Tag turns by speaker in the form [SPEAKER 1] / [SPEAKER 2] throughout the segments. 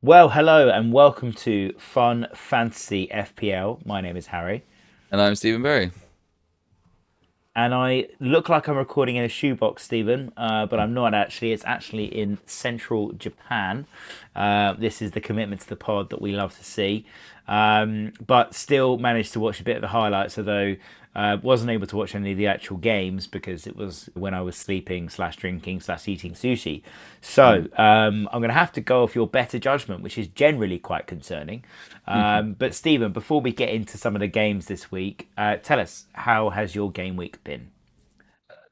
[SPEAKER 1] Well, hello and welcome to Fun Fantasy FPL. My name is Harry,
[SPEAKER 2] And I'm Stephen Berry.
[SPEAKER 1] and I look like I'm recording in a shoebox, Stephen, but I'm not actually. It's actually in central Japan. This is the commitment to the pod that we love to see, but still managed to watch a bit of the highlights, although wasn't able to watch any of the actual games because it was when I was sleeping slash drinking slash eating sushi. So
[SPEAKER 2] Mm.
[SPEAKER 1] I'm going to have to go off your better judgment, which is generally quite concerning. But Stephen, before we get into some of the games this week, tell us, how has your game week been?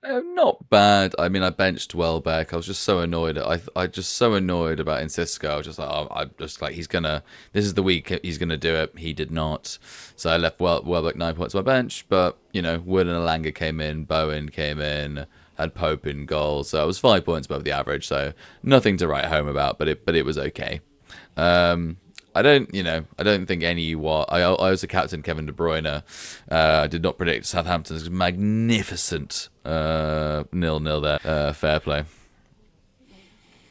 [SPEAKER 2] Not bad. I mean, I benched Welbeck. I was just so annoyed. I just so annoyed about Incisco. I was just like, oh, I'm just like, he's gonna. This is the week he's gonna do it. He did not. So I left Welbeck 9 points on my bench. But Wood and Alanga came in. Bowen came in. Had Pope in goal. So I was 5 points above the average. So nothing to write home about. But it was okay. Um, I don't think any what I was a captain Kevin De Bruyne. I did not predict Southampton's magnificent 0-0 there. Fair play.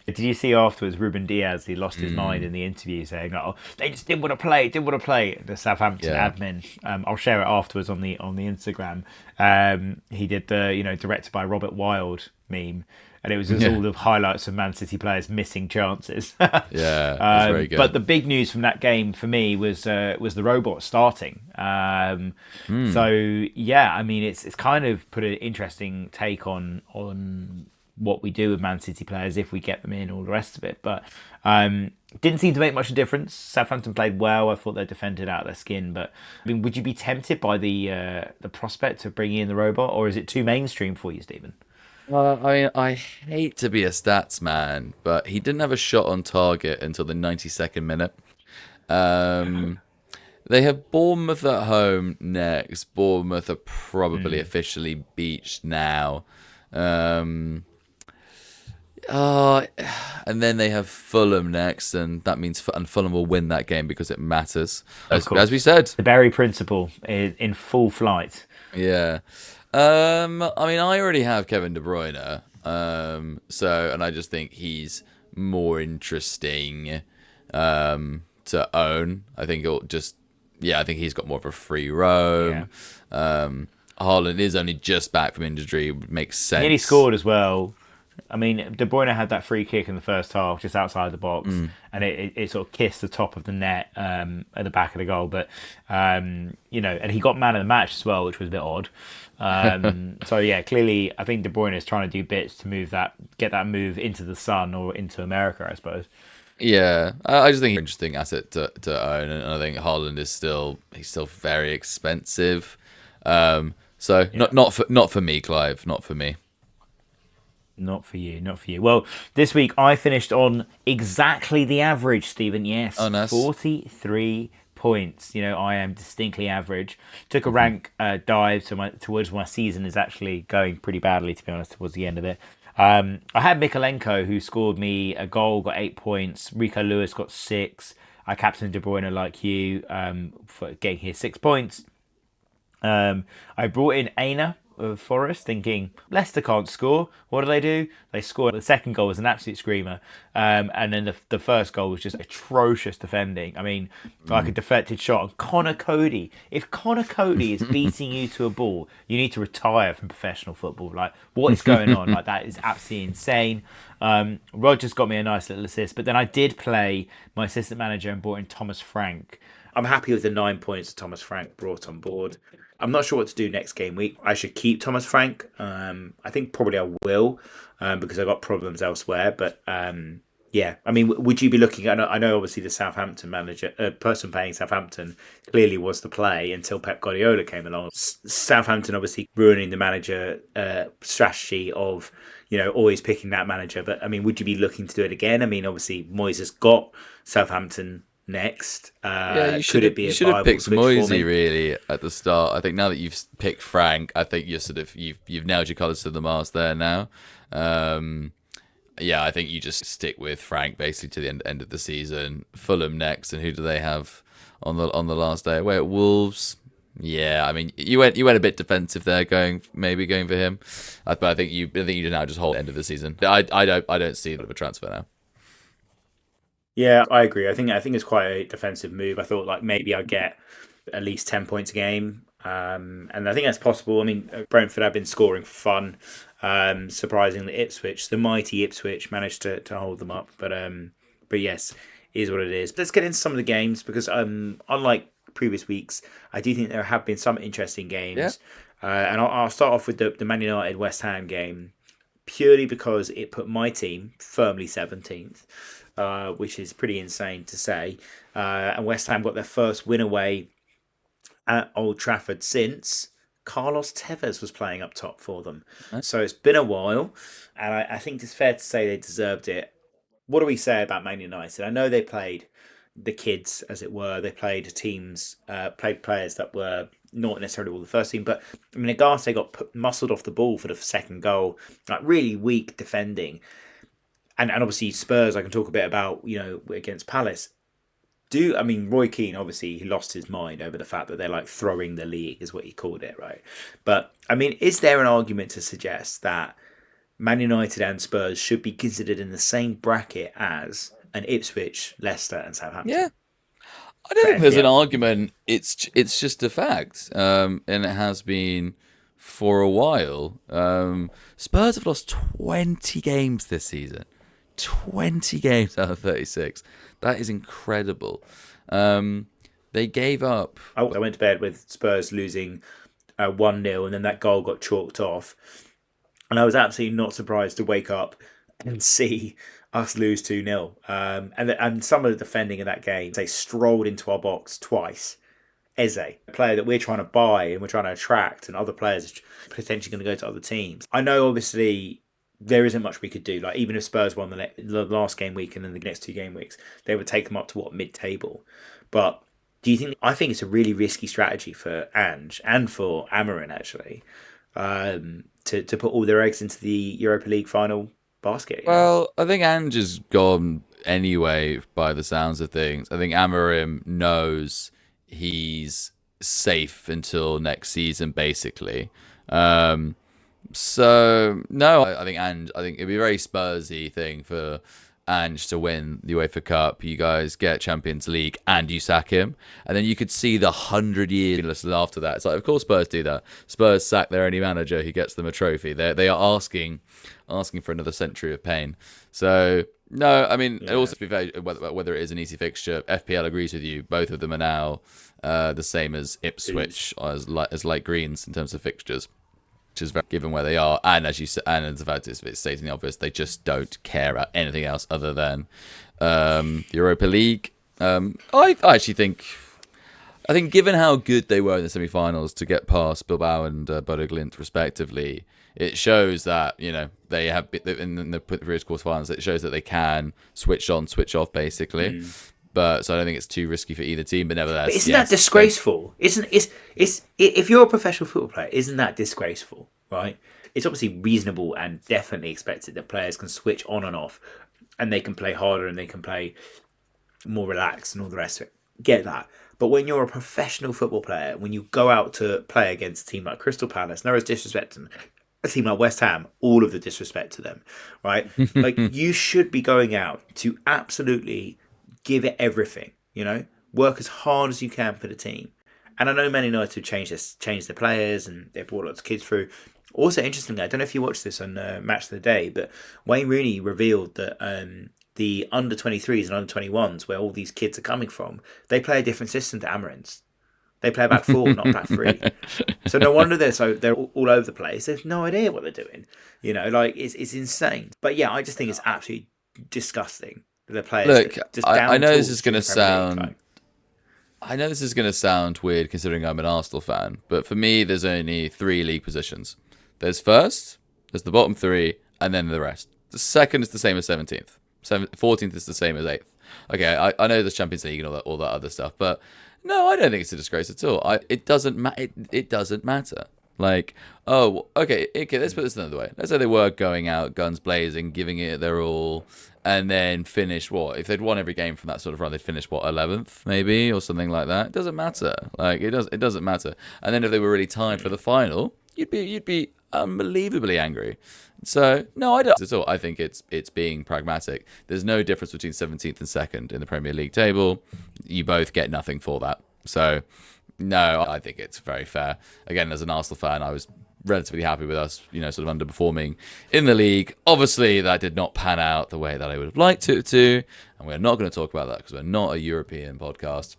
[SPEAKER 1] Did you see afterwards Ruben Diaz? He lost his mind
[SPEAKER 2] Mm,
[SPEAKER 1] in the interview, saying, "Oh, they just didn't want to play, didn't want to play." The Southampton
[SPEAKER 2] yeah,
[SPEAKER 1] admin. I'll share it afterwards on the Instagram. He did the directed by Robert Wild meme, and it was just
[SPEAKER 2] yeah,
[SPEAKER 1] all the highlights of Man City players missing chances.
[SPEAKER 2] yeah. It was very
[SPEAKER 1] But
[SPEAKER 2] good.
[SPEAKER 1] the big news from that game for me was the robot starting. So
[SPEAKER 2] Mm,
[SPEAKER 1] yeah, I mean it's kind of put an interesting take on what we do with Man City players if we get them in, all the rest of it. But didn't seem to make much of a difference. Southampton played well. I thought they defended out of their skin. But I mean, would you be tempted by the prospect of bringing in the robot, or is it too mainstream for you, Stephen?
[SPEAKER 2] I hate to be a stats man, but he didn't have a shot on target until the 92nd minute. Um, They have Bournemouth at home next. Bournemouth are probably
[SPEAKER 1] Hmm.
[SPEAKER 2] officially beached now. Um, uh, and then they have Fulham next, and that means and Fulham will win that game because it matters,
[SPEAKER 1] Of
[SPEAKER 2] as we
[SPEAKER 1] course,
[SPEAKER 2] said.
[SPEAKER 1] the Berry Principle is in full flight.
[SPEAKER 2] Yeah. I mean, I already have Kevin De Bruyne. And I just think he's more interesting to own. I think it'll just, yeah, I think he's got more of a free
[SPEAKER 1] Yeah.
[SPEAKER 2] roam. Haaland is only just back from injury, makes
[SPEAKER 1] Nearly
[SPEAKER 2] sense.
[SPEAKER 1] scored as well. I mean, De Bruyne had that free kick in the first half, just outside the box,
[SPEAKER 2] Mm.
[SPEAKER 1] and it sort of kissed the top of the net at the back of the goal. But and he got man of the match as well, which was a bit odd. So yeah, clearly, I think De Bruyne is trying to do bits to get that move into the sun or into America, I suppose.
[SPEAKER 2] Yeah, I just think he's an interesting asset to own, and I think Haaland is he's still very expensive. So
[SPEAKER 1] Yeah.
[SPEAKER 2] not for me, Clive, not for me.
[SPEAKER 1] Not for you, not for you. Well, this week I finished on exactly the average, Stephen.
[SPEAKER 2] Oh,
[SPEAKER 1] Yes,
[SPEAKER 2] nice.
[SPEAKER 1] 43 points. I am distinctly average. Took a
[SPEAKER 2] Hmm.
[SPEAKER 1] rank dive towards my season is actually going pretty badly, to be honest, towards the end of it. I had Mikalenko, who scored me a goal, got 8 points. Rico Lewis got six. I captained De Bruyne like you for getting his 6 points. I brought in Aina of Forest, thinking Leicester can't score. What do? They scored. The second goal was an absolute screamer, and then the first goal was just atrocious defending. I mean, like a deflected shot. And Connor Cody. If Connor Cody is beating you to a ball, you need to retire from professional football. Like, what is going on? Like, that is absolutely insane. Rogers got me a nice little assist, but then I did play my assistant manager and brought in Thomas Frank. I'm happy with the 9 points that Thomas Frank brought on board. I'm not sure what to do next game week. I should keep Thomas Frank. I think probably I will because I got problems elsewhere. But yeah, I mean, would you be looking? I know obviously the Southampton manager, person playing Southampton, clearly was the play until Pep Guardiola came along. Southampton obviously ruining the manager strategy of always picking that manager. But I mean, would you be looking to do it again? I mean, obviously Moyes has got Southampton next.
[SPEAKER 2] Yeah,
[SPEAKER 1] Could it
[SPEAKER 2] you
[SPEAKER 1] be a
[SPEAKER 2] should have
[SPEAKER 1] viable
[SPEAKER 2] picked
[SPEAKER 1] switch for
[SPEAKER 2] Moisey
[SPEAKER 1] me?
[SPEAKER 2] really at the start. I think now that you've picked Frank, I think you're sort of you've nailed your colours to the mast there now. Um, yeah, I think you just stick with Frank basically to the end of the season. Fulham next, and who do they have on the last day? Away at Wolves. Yeah, I mean you went a bit defensive there, maybe going for him, but I think you now just hold the end of the season. I don't see a bit of a transfer now.
[SPEAKER 1] Yeah, I agree. I think it's quite a defensive move. I thought like maybe I'd get at least 10 points a game, and I think that's possible. I mean, Brentford have been scoring for fun. Surprisingly, Ipswich, the mighty Ipswich, managed to hold them up. But yes, it is what it is. Let's get into some of the games because unlike previous weeks, I do think there have been some interesting
[SPEAKER 2] Yeah.
[SPEAKER 1] games. And I'll start off with the Man United West Ham game purely because it put my team firmly 17th, which is pretty insane to say. And West Ham got their first win away at Old Trafford since Carlos Tevez was playing up top for them. So it's been a while, and I think it's fair to say they deserved it. What do we say about Man United? I know they played the kids, as it were. They played teams, played players that were not necessarily all the first team, but I mean, Agate got muscled off the ball for the second goal, like really weak defending, and obviously Spurs. I can talk a bit about against Palace. I mean Roy Keane obviously he lost his mind over the fact that they're like throwing the league is what he called it, right? But I mean, is there an argument to suggest that Man United and Spurs should be considered in the same bracket as an Ipswich, Leicester, and
[SPEAKER 2] Yeah.
[SPEAKER 1] Southampton
[SPEAKER 2] I don't
[SPEAKER 1] for
[SPEAKER 2] think there's an
[SPEAKER 1] FPL?
[SPEAKER 2] argument. It's just a fact, and it has been for a while. Spurs have lost 20 games this season. 20 games out of 36. That is incredible. They gave up.
[SPEAKER 1] I went to bed with Spurs losing 1-0, and then that goal got chalked off. And I was absolutely not surprised to wake up and see us lose 2-0. And some of the defending in that game, they strolled into our box twice. Eze, a player that we're trying to buy and we're trying to attract, and other players are potentially going to go to other teams. I know, obviously, there isn't much we could do. Like, even if Spurs won the last game week and then the next 2 game weeks, they would take them up to mid-table. But do you think? I think it's a really risky strategy for Ange and for Amarin actually, to put all their eggs into the Europa League final basket.
[SPEAKER 2] Well, I think Ange is gone anyway, by the sounds of things. I think Amarim knows he's safe until next season, basically. Um, so no, I think I think it'd be a very Spursy thing for Ange to win the UEFA Cup. You guys get Champions League and you sack him, and then you could see the 100 years after that. It's like, of course, Spurs do that. Spurs sack their only manager who gets them a trophy. They are asking for another century of pain. So no, I mean, it also be very whether it is an easy fixture. FPL agrees with you. Both of them are now the same as Ipswich as light greens in terms of fixtures, which is very given where they are, and as you said, and as about it's stating the obvious, they just care about anything else other than Europa League. I actually think, given how good they were in the semi-finals to get past Bilbao and Bodo Glimt respectively, it shows that they have in the previous quarterfinals. It shows that they can switch on, switch off, basically. But so I don't think it's too risky for either team. But nevertheless,
[SPEAKER 1] But isn't that disgraceful? Isn't it's if you're a professional football player, isn't that disgraceful? Right? It's obviously reasonable and definitely expected that players can switch on and off, and they can play harder and they can play more relaxed and all the rest of it. Get that. But when you're a professional football player, when you go out to play against a team like Crystal Palace, no disrespect to a team like West Ham, all of the disrespect to them, right? Like, you should be going out to absolutely give it everything, work as hard as you can for the team. And I know Man United have changed their players and they've brought lots of kids through. Also, interestingly, I don't know if you watched this on Match of the Day, but Wayne Rooney revealed that the under 23s and under 21s, where all these kids are coming from, they play a different system to Amarin's. They play back four, not back three. So no wonder they're all over the place. They've no idea what they're doing. It's insane. But yeah, I just think it's absolutely disgusting. The players.
[SPEAKER 2] Look,
[SPEAKER 1] just
[SPEAKER 2] I know this
[SPEAKER 1] tools
[SPEAKER 2] is going to
[SPEAKER 1] the Premier League,
[SPEAKER 2] sound. I know this is going to sound weird considering I'm an Arsenal fan, but for me, there's only 3 league positions. There's first, there's the bottom 3, and then the rest. The second is the same as 17th. 14th is the same as 8th. Okay, I know there's Champions League and all that other stuff, but no, I don't think it's a disgrace at all. It doesn't it doesn't matter. Like, oh, okay, let's put this another way. Let's say they were going out guns blazing, giving it their all, and then finish what? If they'd won every game from that sort of run, they'd finish 11th maybe or something like that. It doesn't matter. Like, it doesn't matter. And then if they were really tied for the final, you'd be unbelievably angry. So no, I don't at all. I think it's being pragmatic. There's no difference between 17th and second in the Premier League table. You both get nothing for that. So no, I think it's very fair. Again, as an Arsenal fan, I was relatively happy with us, sort of underperforming in the league. Obviously, that did not pan out the way that I would have liked it to, and we're not going to talk about that because we're not a European podcast.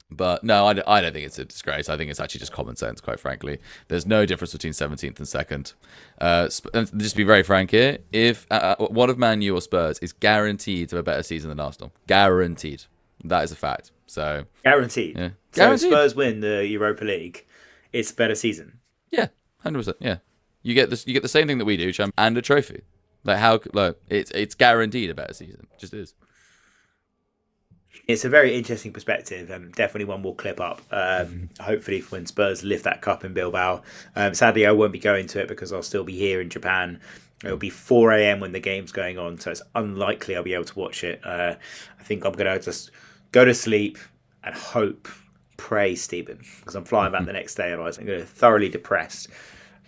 [SPEAKER 2] But no, I don't think it's a disgrace. I think it's actually just common sense, quite frankly. There's no difference between 17th and second. And just to be very frank here, if one of Man U or Spurs is guaranteed to have a better season than Arsenal, guaranteed. That is a fact. So
[SPEAKER 1] Guaranteed.
[SPEAKER 2] yeah.
[SPEAKER 1] So
[SPEAKER 2] Guaranteed.
[SPEAKER 1] if Spurs win the Europa League, it's a better season.
[SPEAKER 2] Yeah, 100%. Yeah, you get this. You get the same thing that we do, champ, and a trophy. It's guaranteed a better season. It just is.
[SPEAKER 1] It's a very interesting perspective, and definitely one we'll clip up. Hopefully, when Spurs lift that cup in Bilbao. Sadly, I won't be going to it because I'll still be here in Japan. It'll be 4 a.m. when the game's going on, so it's unlikely I'll be able to watch it. I think I'm going to just go to sleep and pray, Stephen, because I'm flying back the next day. Otherwise, I'm going to be thoroughly depressed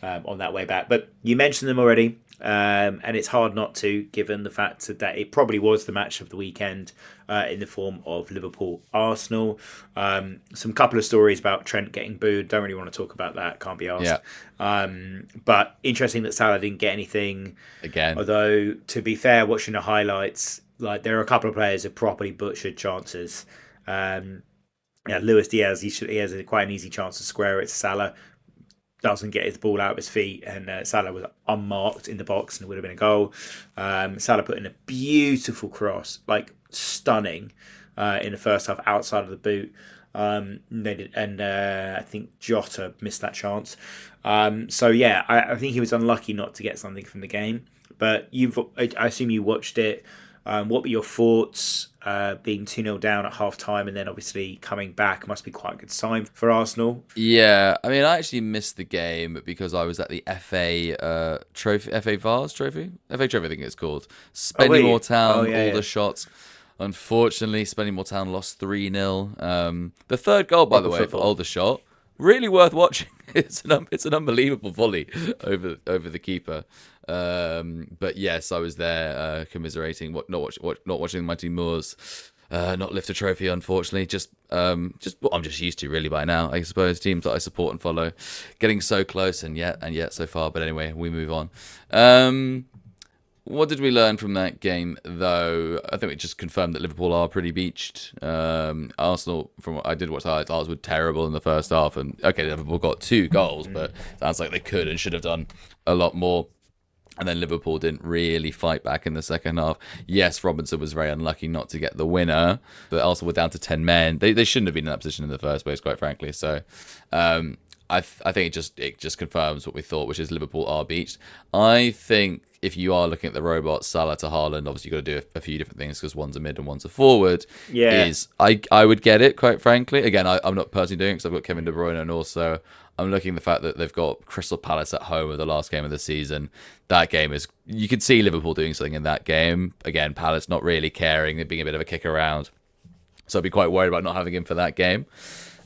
[SPEAKER 1] on that way back. But you mentioned them already. And it's hard not to, given the fact that it probably was the match of the weekend in the form of Liverpool-Arsenal. Some couple of stories about Trent getting booed. Don't really want to talk about that. Can't be asked. Yeah. But interesting that Salah didn't get anything.
[SPEAKER 2] Again.
[SPEAKER 1] Although, to be fair, watching the highlights, there are a couple of players who properly butchered chances. Luis Diaz, he has quite an easy chance to square it to Salah. Doesn't get his ball out of his feet, and Salah was unmarked in the box, and it would have been a goal. Salah put in a beautiful cross, stunning, in the first half outside of the boot. I think Jota missed that chance. I think he was unlucky not to get something from the game. But I assume you watched it. What were your thoughts? Being 2-0 down at half time and then obviously coming back must be quite a good sign for Arsenal.
[SPEAKER 2] Yeah, I mean, I actually missed the game because I was at the FA trophy, FA Vase trophy, FA trophy, I think it's called. Spennymoor Town, the shots. Unfortunately, Spennymoor Town lost 3-0. The third goal, by the way, for Aldershot, really worth watching. It's an unbelievable volley over the keeper. But yes, I was there commiserating, not watching the Mighty Moors not lift a trophy, unfortunately. Just what I'm just used to really by now, I suppose. Teams that I support and follow, getting so close and yet so far. But anyway, we move on. What did we learn from that game, though? I think it just confirmed that Liverpool are pretty beached. Arsenal, from what I did watch highlights, Arsenal were terrible in the first half. And okay, Liverpool got 2 goals, but sounds like they could and should have done a lot more. And then Liverpool didn't really fight back in the second half. Yes, Robinson was very unlucky not to get the winner, but Arsenal were down to 10 men. They shouldn't have been in that position in the first place, quite frankly. So I think it just confirms what we thought, which is Liverpool are beached. I think if you are looking at the robot, Salah to Haaland, obviously you've got to do a few different things because one's a mid and one's a forward.
[SPEAKER 1] Yeah.
[SPEAKER 2] I would get it, quite frankly. Again, I'm not personally doing it because I've got Kevin De Bruyne, and also I'm looking at the fact that they've got Crystal Palace at home with the last game of the season. That game is, you could see Liverpool doing something in that game. Again, Palace not really caring, it being a bit of a kick around. So I'd be quite worried about not having him for that game.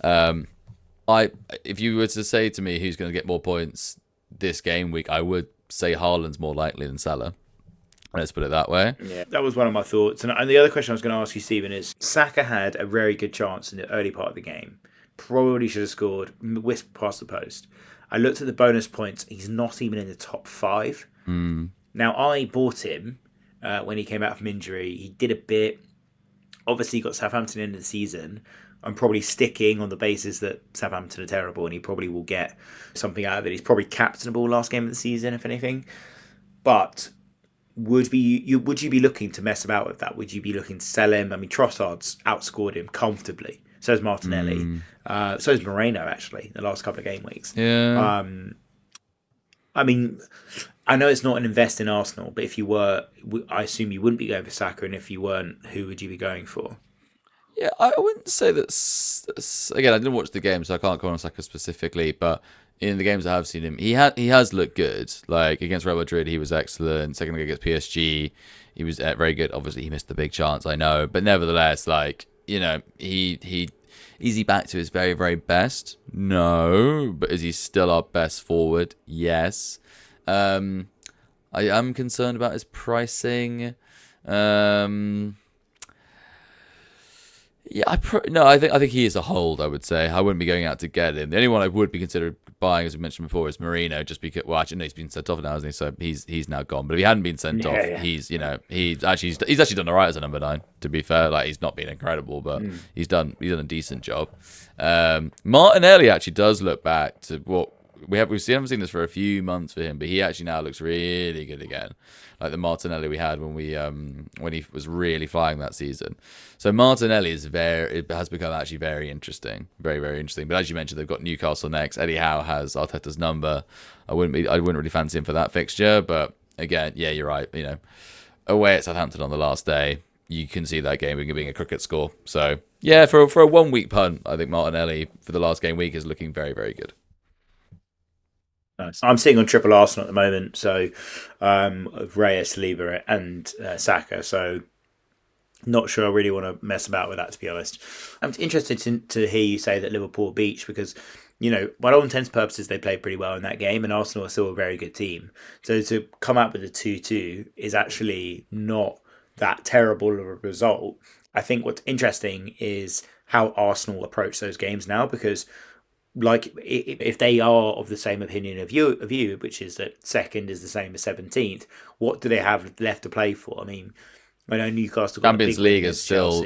[SPEAKER 2] If you were to say to me who's going to get more points this game week, I would say Haaland's more likely than Salah. Let's put it that way.
[SPEAKER 1] Yeah, that was one of my thoughts. And the other question I was going to ask you, Stephen, is Saka had a very good chance in the early part of the game. Probably should have scored, whisked past the post. I looked at the bonus points. He's not even in the top 5. Now, I bought him when he came out from injury. He did a bit. Obviously, he got Southampton into the season. I'm probably sticking on the basis that Southampton are terrible and he probably will get something out of it. He's probably captainable last game of the season, if anything. But would you be looking to mess about with that? Would you be looking to sell him? I mean, Trossard's outscored him comfortably. So is Martinelli. So is Moreno, actually, the last couple of game weeks.
[SPEAKER 2] Yeah.
[SPEAKER 1] I mean, I know it's not an invest in Arsenal, but if you were, I assume you wouldn't be going for Saka, and if you weren't, who would you be going for?
[SPEAKER 2] Yeah, I wouldn't say that. Again, I didn't watch the game, so I can't comment on Saka specifically. But in the games I have seen him, he has looked good. Like against Real Madrid, he was excellent. Second leg against PSG, he was very good. Obviously, he missed the big chance, I know, but nevertheless, he Is he back to his very, very best? No. But is he still our best forward? Yes. I am concerned about his pricing. Um, yeah, no, I think he is a hold. I would say I wouldn't be going out to get him. The only one I would be considered buying, as we mentioned before, is Marino. Just because, well, actually, no, he's been sent off now, hasn't he? So he's now gone. But if he hadn't been sent off,
[SPEAKER 1] Yeah.
[SPEAKER 2] he's actually done alright as a number 9. To be fair, like he's not been incredible, but he's done a decent job. Martinelli actually does look back to what haven't seen this for a few months for him, but he actually now looks really good again, like the Martinelli we had when he was really flying that season. So Martinelli it has become actually very interesting, very, very interesting. But as you mentioned, they've got Newcastle next. Eddie Howe has Arteta's number. I wouldn't really fancy him for that fixture, but again, yeah, you're right. Away at Southampton on the last day, you can see that game being a cricket score. So yeah, for a 1 week punt, I think Martinelli for the last game week is looking very, very good.
[SPEAKER 1] Nice. I'm sitting on triple Arsenal at the moment, so of Reyes, Saliba, and Saka. So not sure I really want to mess about with that, to be honest. I'm interested to hear you say that Liverpool beach because, by all intents and purposes, they played pretty well in that game, and Arsenal are still a very good team. So to come out with a 2-2 is actually not that terrible of a result. I think what's interesting is how Arsenal approach those games now, because like if they are of the same opinion of you, which is that second is the same as 17th, what do they have left to play for? I mean, I know Newcastle got
[SPEAKER 2] Champions League is still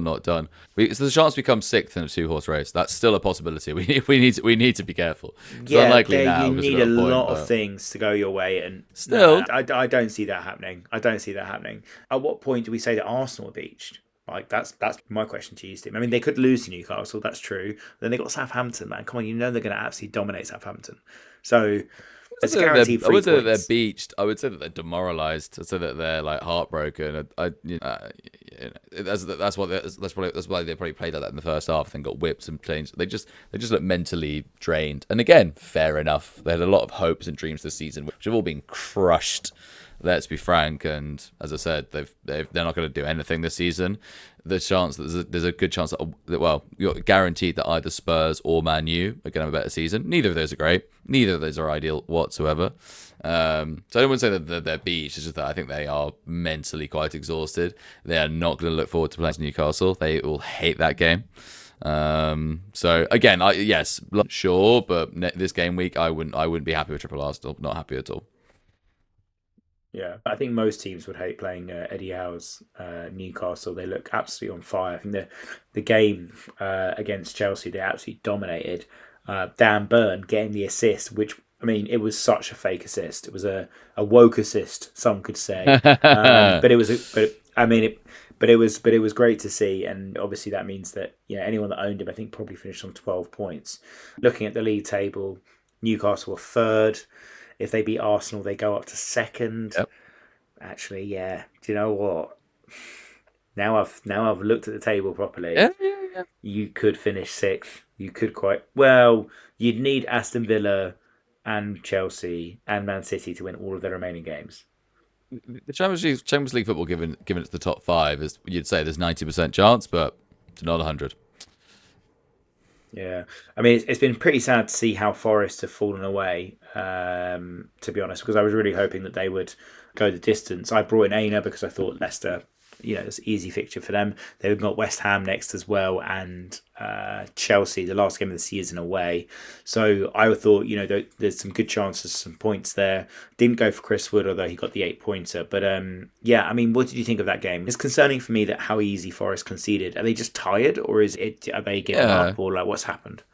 [SPEAKER 2] not done. So the chance we come 6th in a 2-horse race. That's still a possibility. We need to be careful. It's unlikely now.
[SPEAKER 1] You need a lot of things to go your way, and
[SPEAKER 2] still,
[SPEAKER 1] I don't see that happening. At what point do we say that Arsenal are beached? Like that's my question to you, Steve. I mean, they could lose to Newcastle, that's true. Then they got Southampton, man. Come on, they're going to absolutely dominate Southampton. So it's guaranteed 3 points.
[SPEAKER 2] I would say that they're beached. I would say that they're demoralised. I'd say that they're like heartbroken. That's why they probably played like that in the first half and got whipped and changed. They just look mentally drained. And again, fair enough. They had a lot of hopes and dreams this season, which have all been crushed. Let's be frank, and as I said, they're not going to do anything this season. The chance that there's a good chance that you're guaranteed that either Spurs or Man U are going to have a better season. Neither of those are great. Neither of those are ideal whatsoever. So I don't want to say that they're beached. It's just that I think they are mentally quite exhausted. They are not going to look forward to playing Newcastle. They will hate that game. So again, yes, sure, but this game week I wouldn't be happy with triple Arsenal. Not happy at all.
[SPEAKER 1] Yeah, I think most teams would hate playing Eddie Howe's Newcastle. They look absolutely on fire. I think the game against Chelsea, they absolutely dominated. Dan Burn getting the assist, which, I mean, it was such a fake assist. It was a woke assist, some could say. But it was great to see, and obviously that means that anyone that owned him, I think, probably finished on 12 points. Looking at the league table, Newcastle are third. If they beat Arsenal, they go up to second.
[SPEAKER 2] Yep.
[SPEAKER 1] Actually, yeah. Do you know what? Now I've looked at the table properly.
[SPEAKER 2] Yeah.
[SPEAKER 1] You could finish sixth. You could you'd need Aston Villa and Chelsea and Man City to win all of their remaining games.
[SPEAKER 2] The Champions League football, given it's the top 5, is you'd say there's 90% chance, but it's not 100.
[SPEAKER 1] Yeah, I mean, it's been pretty sad to see how Forest have fallen away, to be honest, because I was really hoping that they would go the distance. I brought in Aina because I thought Leicester, it's an easy fixture for them. They've got West Ham next as well, and Chelsea, the last game of the season away. So I thought, there's some good chances, some points there. Didn't go for Chris Wood, although he got the 8-pointer. But yeah, I mean, what did you think of that game? It's concerning for me that how easy Forest conceded. Are they just tired, or are they giving up, or like what's happened?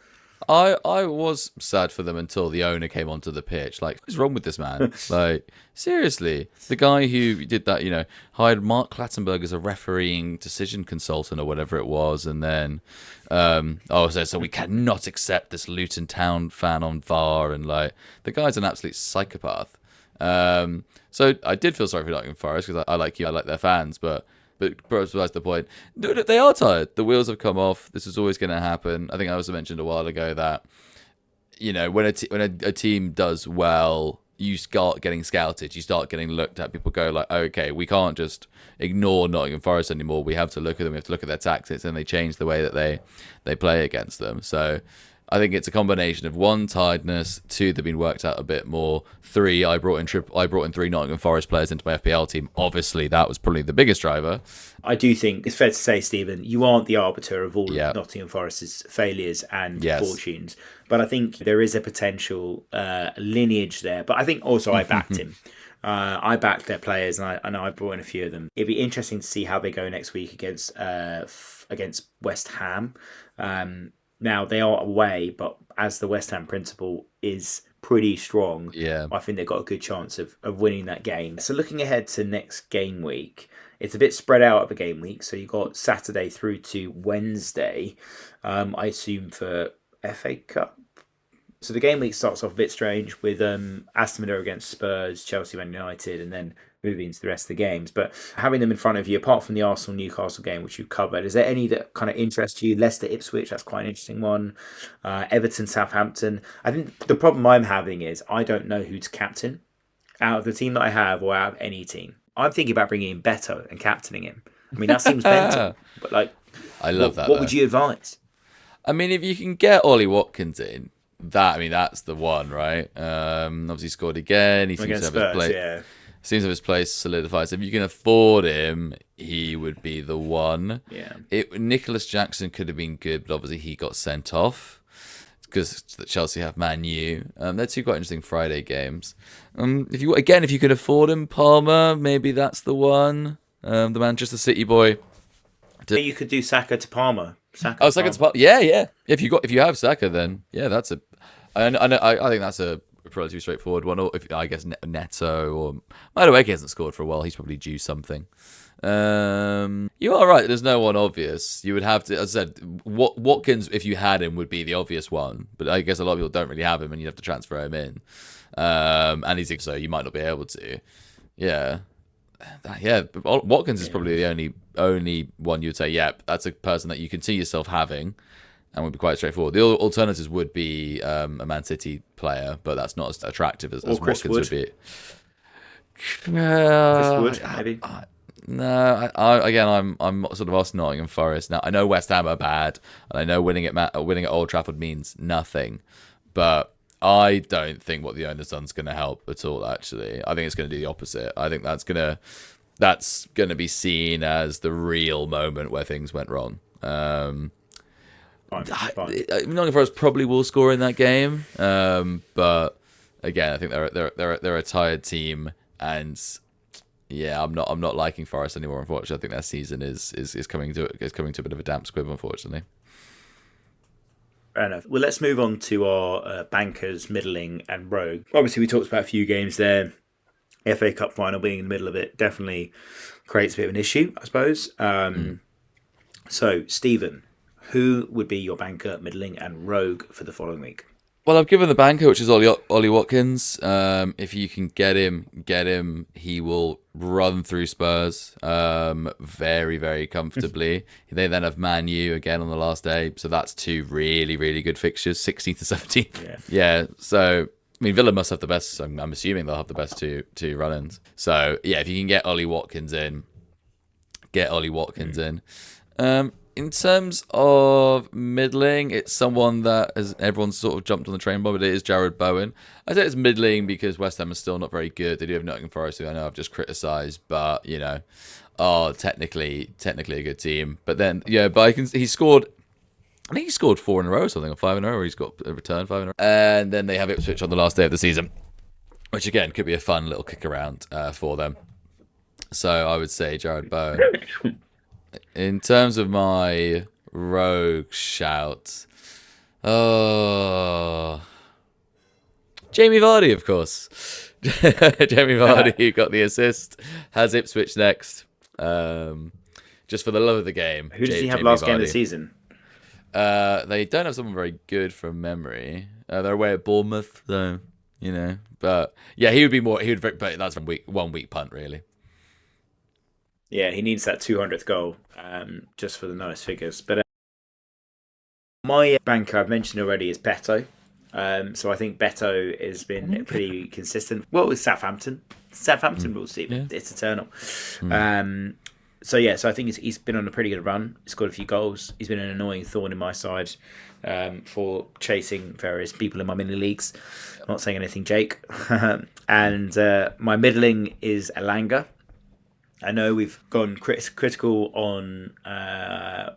[SPEAKER 2] I was sad for them until the owner came onto the pitch. Like, what's wrong with this man? Like, seriously, the guy who did that, hired Mark Clattenburg as a refereeing decision consultant or whatever it was, and then, so we cannot accept this Luton Town fan on VAR, and like, the guy's an absolute psychopath. So I did feel sorry for Nottingham Forest because I like their fans, but besides the point, they are tired. The wheels have come off. This is always going to happen. I think I also mentioned a while ago that when a team does well, you start getting scouted. You start getting looked at. People go like, okay, we can't just ignore Nottingham Forest anymore. We have to look at them. We have to look at their tactics, and they change the way that they play against them. So I think it's a combination of one, tiredness, two, they've been worked out a bit more, three, I brought in three Nottingham Forest players into my FPL team. Obviously, that was probably the biggest driver.
[SPEAKER 1] I do think it's fair to say, Stephen, you aren't the arbiter of all
[SPEAKER 2] Yeah.
[SPEAKER 1] of Nottingham Forest's failures and
[SPEAKER 2] Yes.
[SPEAKER 1] fortunes, but I think there is a potential lineage there. But I think also I backed him. I backed their players, and I brought in a few of them. It'd be interesting to see how they go next week against West Ham. Now they are away, but as the West Ham principal is pretty strong,
[SPEAKER 2] Yeah.
[SPEAKER 1] I think they've got a good chance of winning that game. So looking ahead to next game week, it's a bit spread out of a game week. So you've got Saturday through to Wednesday, I assume for FA Cup. So the game week starts off a bit strange with Aston Villa against Spurs, Chelsea, Man United, and then moving into the rest of the games. But having them in front of you, apart from the Arsenal-Newcastle game, which you've covered, is there any that kind of interest you? Leicester-Ipswich, that's quite an interesting one. Everton-Southampton. I think the problem I'm having is I don't know who to captain out of the team that I have or out of any team. I'm thinking about bringing in Beto and captaining him. I mean, that seems mental, but like,
[SPEAKER 2] I love that.
[SPEAKER 1] What would you advise?
[SPEAKER 2] I mean, if you can get Ollie Watkins in, that's the one, right? Obviously scored again. He seems
[SPEAKER 1] Against
[SPEAKER 2] to have
[SPEAKER 1] Spurs,
[SPEAKER 2] his place. Seems to have his place solidified. So if you can afford him, he would be the one.
[SPEAKER 1] Yeah.
[SPEAKER 2] Nicholas Jackson could have been good, but obviously he got sent off because Chelsea have Man U. They're two quite interesting Friday games. If you could afford him, Palmer, maybe that's the one. The Manchester City boy.
[SPEAKER 1] You could do Saka to Palmer.
[SPEAKER 2] Saka to Palmer. Yeah. If you have Saka, then yeah, that's a. I think that's a relatively straightforward one. Or if I guess Neto or Madueke hasn't scored for a while, he's probably due something. You are right. There's no one obvious. You would have to, as I said, Watkins, if you had him, would be the obvious one. But I guess a lot of people don't really have him, and you have to transfer him in. And so you might not be able to. Yeah. Watkins is probably the only one you would say, that's a person that you can see yourself having and would be quite straightforward. The alternatives would be a Man City player, but that's not as attractive as Watkins would be.
[SPEAKER 1] Chris Wood, maybe.
[SPEAKER 2] No, I'm sort of us Nottingham Forest. Now I know West Ham are bad, and I know winning at Old Trafford means nothing, but I don't think what the owner's done's going to help at all. Actually, I think it's going to do the opposite. I think that's going to be seen as the real moment where things went wrong. Fine. Nottingham Forest probably will score in that game, but again, I think they're a tired team, and yeah, I'm not liking Forest anymore. Unfortunately, I think their season is coming to a bit of a damp squib. Unfortunately.
[SPEAKER 1] Fair enough. Well, let's move on to our bankers, middling and rogue. Obviously, we talked about a few games there. FA Cup final being in the middle of it definitely creates a bit of an issue, I suppose. So, Stephen, who would be your banker, middling and rogue for the following week?
[SPEAKER 2] Well, I've given the banker, which is Ollie Watkins. If you can get him. He will run through Spurs very, very comfortably. They then have Man U again on the last day, so that's two really, really good fixtures, 16th to 17th. Yeah. So I mean, Villa must have the best. I'm assuming they'll have the best two run-ins. So yeah, if you can get Ollie Watkins in, in terms of middling, it's someone that everyone's sort of jumped on the train by, but it is Jared Bowen. I say it's middling because West Ham is still not very good. They do have Nottingham Forest, who I know I've just criticised, but technically a good team. But then he scored. I think he scored 4 in a row or something, or 5 in a row, or he's got a return 5 in a row. And then they have Ipswich on the last day of the season, which again could be a fun little kick around for them. So I would say Jared Bowen. In terms of my rogue shout, Jamie Vardy, of course. Jamie Vardy, who got the assist, has Ipswich next. Just for the love of the game.
[SPEAKER 1] Who does he have last game of the season?
[SPEAKER 2] They don't have someone very good from memory. They're away at Bournemouth, so But yeah, he would be more. But that's 1 week punt, really.
[SPEAKER 1] Yeah, he needs that 200th goal just for the nice figures. But my banker I've mentioned already is Beto. So I think Beto has been pretty consistent. Well, with Southampton. Southampton rules, Stephen.
[SPEAKER 2] Yeah.
[SPEAKER 1] It's eternal. So yeah, so I think he's been on a pretty good run. He's scored a few goals. He's been an annoying thorn in my side for chasing various people in my mini leagues. I'm not saying anything, Jake. And my middling is Elanga. I know we've gone critical on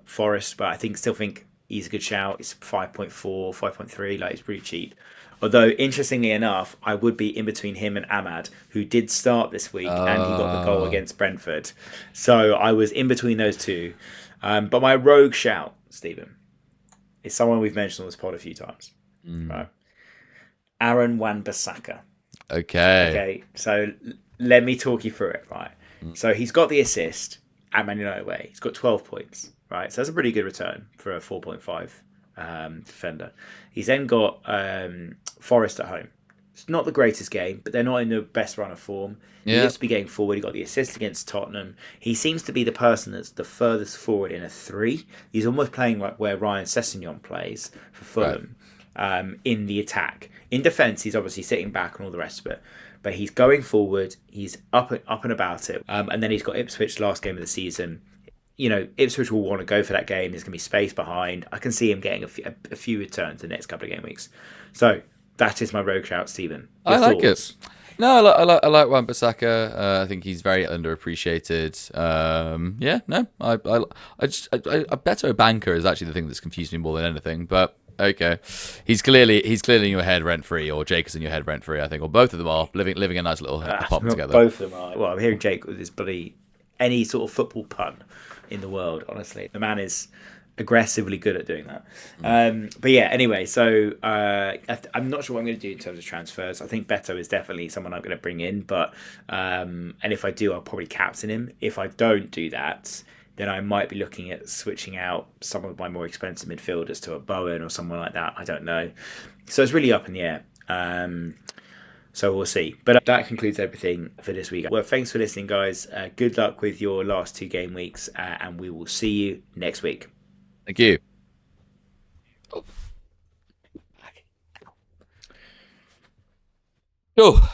[SPEAKER 1] Forest, but I still think he's a good shout. It's 5.4, 5.3, like it's pretty cheap. Although, interestingly enough, I would be in between him and Ahmad, who did start this week, and he got the goal against Brentford. So I was in between those two. But my rogue shout, Stephen, is someone we've mentioned on this pod a few times. Right? Aaron Wan-Bissaka. Okay, so let me talk you through it, right? So he's got the assist at Man United away. He's got 12 points, right? So that's a pretty good return for a 4.5 defender. He's then got Forest at home. It's not the greatest game, but they're not in the best run of form. He used to be getting forward. He got the assist against Tottenham. He seems to be the person that's the furthest forward in a 3. He's almost playing like where Ryan Sessegnon plays for Fulham in the attack. In defence, he's obviously sitting back and all the rest of it. But he's going forward. He's up and about it. And then he's got Ipswich last game of the season. You know, Ipswich will want to go for that game. There's going to be space behind. I can see him getting a few returns the next couple of game weeks. So that is my rogue shout, Stephen.
[SPEAKER 2] I like it. No, I like Wan-Bissaka. I think he's very underappreciated. Yeah, no, I Beto banker is actually the thing that's confused me more than anything. But okay, he's clearly in your head rent free, or Jake is in your head rent free. I think, or both of them are living a nice little apartment together.
[SPEAKER 1] Both of them are. Well, I'm hearing Jake with his bloody any sort of football pun in the world. Honestly, the man is aggressively good at doing that. But yeah, anyway, so I'm not sure what I'm going to do in terms of transfers. I think Beto is definitely someone I'm going to bring in, but and if I do, I'll probably captain him. If I don't do that, then I might be looking at switching out some of my more expensive midfielders to a Bowen or someone like that. I don't know. So it's really up in the air. So we'll see. But that concludes everything for this week. Well, thanks for listening, guys. Good luck with your last 2 game weeks, and we will see you next week.
[SPEAKER 2] Thank you. Oh.